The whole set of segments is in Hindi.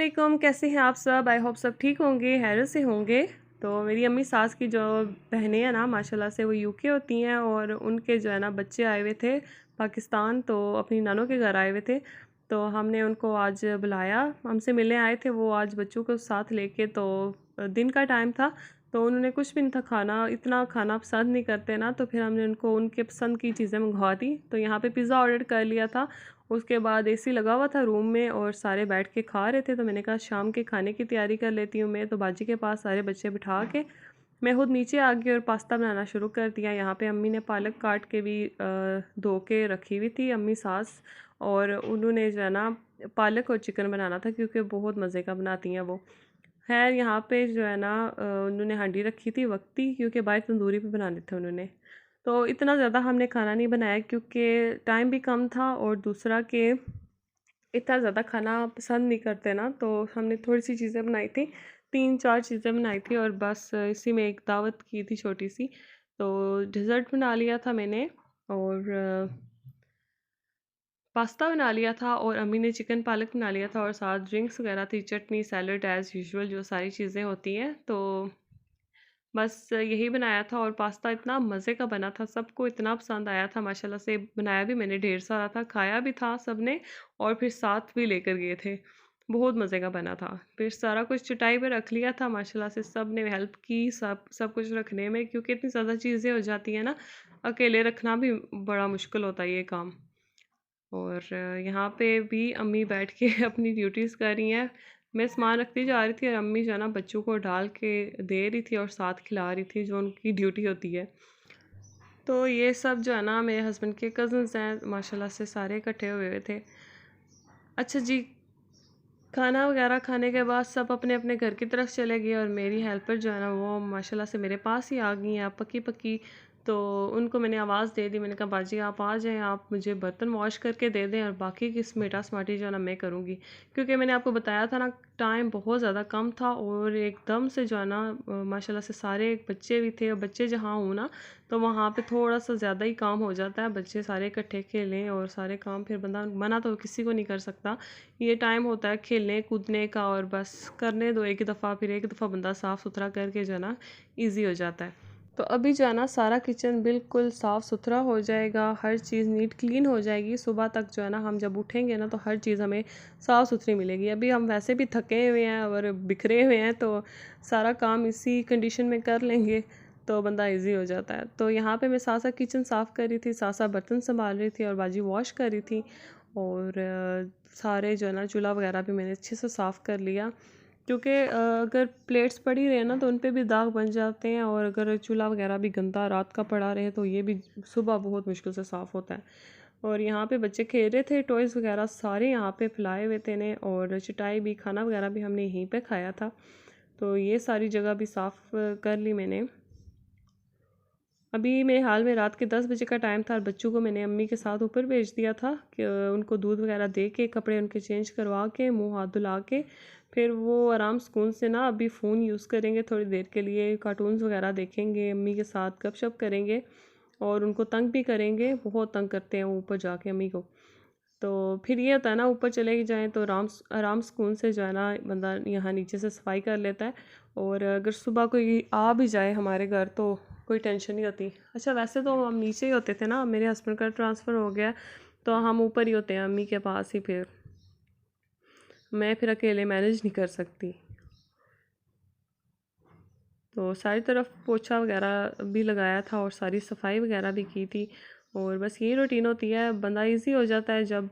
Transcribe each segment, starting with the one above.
वालेकुम, कैसे हैं आप सब। आई होप सब ठीक होंगे, हैरत से होंगे। तो मेरी अम्मी सास की जो बहनें हैं ना, माशाल्लाह से वो यूके होती हैं और उनके जो है ना बच्चे आए हुए थे पाकिस्तान, तो अपनी नानों के घर आए हुए थे। तो हमने उनको आज बुलाया, हमसे मिलने आए थे वो आज बच्चों को साथ लेके। तो दिन का टाइम था तो उन्होंने कुछ भी नहीं था खाना, इतना खाना पसंद नहीं करते ना, तो फिर हमने उनको उनके पसंद की चीज़ें मंगवा दी। तो यहाँ पे पिज़्ज़ा ऑर्डर कर लिया था। उसके बाद एसी लगा हुआ था रूम में और सारे बैठ के खा रहे थे, तो मैंने कहा शाम के खाने की तैयारी कर लेती हूँ मैं। तो बाजी के पास सारे बच्चे बिठा के मैं खुद नीचे आ गई और पास्ता बनाना शुरू कर दिया। यहाँ पे अम्मी ने पालक काट के भी धो के रखी हुई थी, अम्मी सास। और उन्होंने जो है ना पालक और चिकन बनाना था, क्योंकि बहुत मज़े का बनाती हैं वो। खैर यहाँ पे जो है ना उन्होंने हांडी रखी थी वक्ती, क्योंकि बाहर तंदूरी पे बनाने थे उन्होंने। तो इतना ज़्यादा हमने खाना नहीं बनाया, क्योंकि टाइम भी कम था और दूसरा कि इतना ज़्यादा खाना पसंद नहीं करते ना, तो हमने थोड़ी सी चीज़ें बनाई थी, 3-4 चीज़ें बनाई थी और बस इसी में एक दावत की थी छोटी सी। तो डिज़र्ट बना लिया था मैंने और पास्ता बना लिया था और अम्मी ने चिकन पालक बना लिया था और साथ ड्रिंक्स वगैरह थी, चटनी, सैलड एज़ यूजुअल जो सारी चीज़ें होती हैं। तो बस यही बनाया था और पास्ता इतना मज़े का बना था, सबको इतना पसंद आया था माशाल्लाह से। बनाया भी मैंने ढेर सारा था, खाया भी था सबने और फिर साथ भी लेकर गए थे। बहुत मज़े का बना था। फिर सारा कुछ चटाई पे रख लिया था, माशाल्लाह से सब ने हेल्प की, सब सब कुछ रखने में, क्योंकि इतनी ज़्यादा चीज़ें हो जाती हैं ना, अकेले रखना भी बड़ा मुश्किल होता है ये काम। और यहाँ पे भी अम्मी बैठ के अपनी ड्यूटीज़ कर रही हैं। मैं सामान रखती जा रही थी और अम्मी जो है ना बच्चों को डाल के दे रही थी और साथ खिला रही थी, जो उनकी ड्यूटी होती है। तो ये सब जो है ना मेरे हस्बैंड के कज़न्स हैं, माशाल्लाह से सारे इकट्ठे हुए हुए थे। अच्छा जी, खाना वगैरह खाने के बाद सब अपने अपने घर की तरफ चले गए और मेरी हेल्पर जो है ना वो माशाल्लाह से मेरे पास ही आ गई हैं पक्की पक्की। तो उनको मैंने आवाज़ दे दी, मैंने कहा बाजी आप आ जाएं, आप मुझे बर्तन वॉश करके दे दें और बाकी की स्मेटा स्माटी जो है ना मैं करूँगी। क्योंकि मैंने आपको बताया था ना टाइम बहुत ज़्यादा कम था और एकदम से जो है ना माशाल्लाह से सारे बच्चे भी थे और बच्चे जहाँ हूँ ना, तो वहाँ पे थोड़ा सा ज़्यादा ही काम हो जाता है। बच्चे सारे इकट्ठे खेलें और सारे काम फिर बंदा मना तो किसी को नहीं कर सकता। ये टाइम होता है खेलने कूदने का और बस करने दो एक दफ़ा, फिर एक दफ़ा बंदा साफ़ सुथरा करके जो है ना ईज़ी हो जाता है। तो अभी जो है ना सारा किचन बिल्कुल साफ़ सुथरा हो जाएगा, हर चीज़ नीट क्लीन हो जाएगी। सुबह तक जो है ना हम जब उठेंगे ना तो हर चीज़ हमें साफ़ सुथरी मिलेगी। अभी हम वैसे भी थके हुए हैं और बिखरे हुए हैं, तो सारा काम इसी कंडीशन में कर लेंगे तो बंदा ईज़ी हो जाता है। तो यहाँ पे मैं साथ-साथ किचन साफ़ कर रही थी, साथ-साथ बर्तन सँभाल रही थी और बाजी वॉश कर रही थी। और सारे जो है ना चूल्हा वगैरह भी मैंने अच्छे से साफ़ कर लिया, क्योंकि अगर प्लेट्स पड़ी रहे ना तो उन पे भी दाग बन जाते हैं और अगर चूल्हा वगैरह भी गंदा रात का पड़ा रहे तो ये भी सुबह बहुत मुश्किल से साफ़ होता है। और यहाँ पे बच्चे खेल रहे थे, टॉयज़ वगैरह सारे यहाँ पे फैलाए हुए थे ने, और चटाई भी, खाना वगैरह भी हमने यहीं पे खाया था। तो ये सारी जगह भी साफ़ कर ली मैंने। अभी मेरे हाल में रात के 10 बजे का टाइम था और बच्चों को मैंने अम्मी के साथ ऊपर भेज दिया था कि उनको दूध वगैरह दे के, कपड़े उनके चेंज करवा के, मुंह हाथ धुला के, फिर वो आराम सुकून से ना अभी फ़ोन यूज़ करेंगे थोड़ी देर के लिए, कार्टून्स वगैरह देखेंगे, अम्मी के साथ गपशप करेंगे और उनको तंग भी करेंगे। बहुत तंग करते हैं वो ऊपर जाके अम्मी को। तो फिर ये होता है ना ऊपर चले जाएँ तो आराम आराम सुकून से जो है ना बंदा यहाँ नीचे से सफाई कर लेता है। और अगर सुबह कोई आ भी जाए हमारे घर तो कोई टेंशन नहीं होती। अच्छा वैसे तो हम नीचे ही होते थे ना, मेरे हस्बैंड का ट्रांसफ़र हो गया तो हम ऊपर ही होते हैं अम्मी के पास ही। फिर मैं फिर अकेले मैनेज नहीं कर सकती। तो सारी तरफ पोछा वगैरह भी लगाया था और सारी सफाई वगैरह भी की थी। और बस यही रूटीन होती है, बंदा इजी हो जाता है जब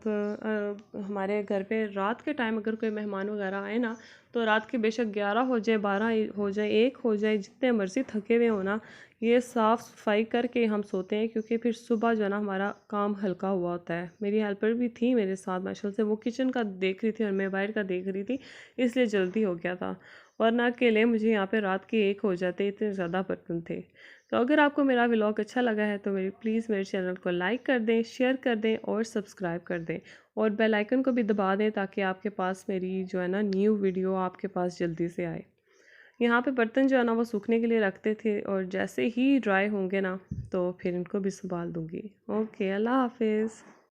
हमारे घर पे रात के टाइम अगर कोई मेहमान वगैरह आए ना, तो रात के बेशक 11 हो जाए, 12 हो जाए, 1 हो जाए, जितने मर्ज़ी थके हुए हो ना, ये साफ़ सफाई करके हम सोते हैं, क्योंकि फिर सुबह जो है ना हमारा काम हल्का हुआ होता है। मेरी हेल्पर भी थी मेरे साथ माशाल्लाह से, वो किचन का देख रही थी और मैं बाहर का देख रही थी, इसलिए जल्दी हो गया था। वरना अकेले मुझे यहाँ पे रात के 1 हो जाते, इतने ज़्यादा बर्तन थे। तो अगर आपको मेरा व्लॉग अच्छा लगा है तो मेरी प्लीज़ मेरे चैनल को लाइक कर दें, शेयर कर दें और सब्सक्राइब कर दें और बेल आइकन को भी दबा दें, ताकि आपके पास मेरी जो है ना न्यू वीडियो आपके पास जल्दी से आए। यहाँ पे बर्तन जो है ना वो सूखने के लिए रखते थे और जैसे ही ड्राई होंगे ना तो फिर इनको भी संभाल दूँगी। ओके, अल्लाह हाफ़िज़।